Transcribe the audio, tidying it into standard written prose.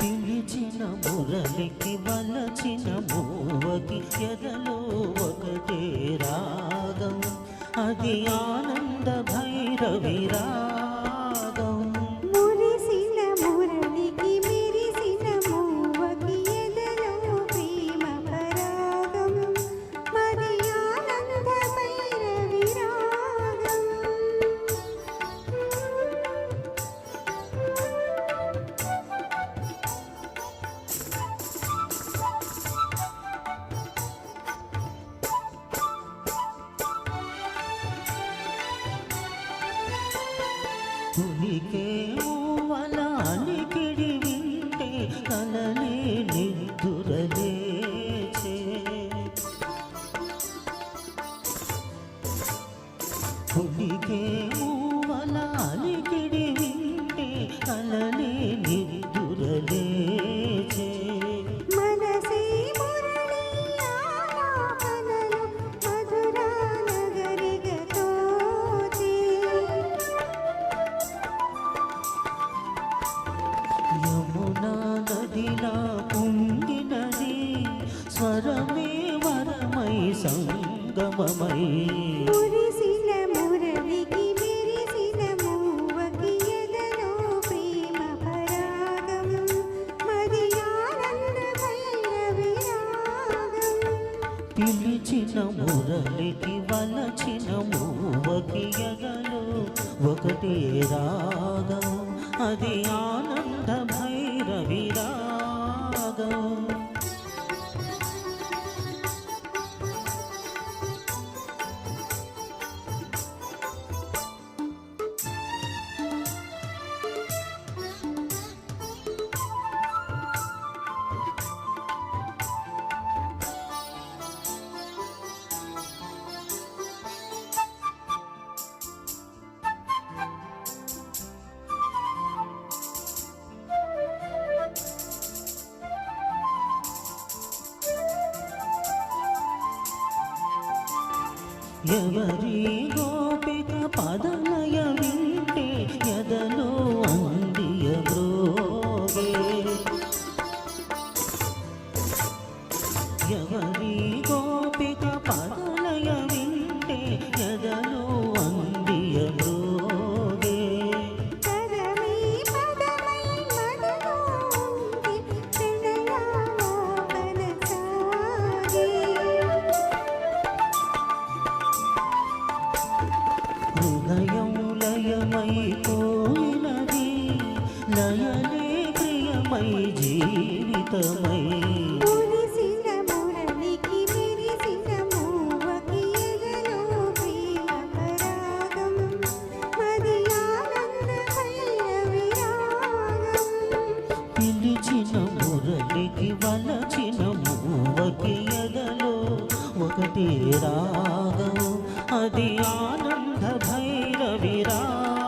పిలిచిన మురళికి వలచిన మూవకి ఎదలో ఒకటే రాగం, అది ఆనంద భైరవి రాగం. మురిసిన మురళికి మెరిసిన మూవకి ఎదలో ప్రేమ పరాగం, మరి ఆనంద భైరవి రాగం. పులికే మూవల అలికిడి వింటే కలలే నిద్దురలేచే, పులికే మూవల అలికిడి వింటే కలలే నిద్దురలేచే. మనసే మురళి ఆలాపనలు మధురా నగరిగా తోచే, యమునా నదిలా పొంగినది స్వరమే వరమై సంగమమై. మురిసిన మురళికి మెరిసిన మూవకి ఎదలో ప్రేమ పరాగం, మరి ఆనంద భైరవి రాగం. పిలిచిన మురళికి వలచిన మూవకి ఎదలో ఒకటే రాగం, అది ఆనంద భైరవి రాగం. ఎవరి గోపిక పదలయ వింటే ఎదలో అందియ బ్రోగే, ఎవరి గోపిక పదలయ వింటే ఎదలో అందియ బ్రోగే. పదమై పదమై మదిలో ఉండి ప్రణయాలాపన సాగే, హృదయం లయమై పోయినది లయలే ప్రియమై జీవితమై. మురిసిన మురళికి మెరిసిన మూవకి ఎదలో ప్రేమ పరాగం, మరి ఆనంద భైరవి రాగం. పిలిచిన మురళికి వలచిన మూవకి ఎదలో ఒకటే రాగం, అది ఆనంద భైరవి రాగం.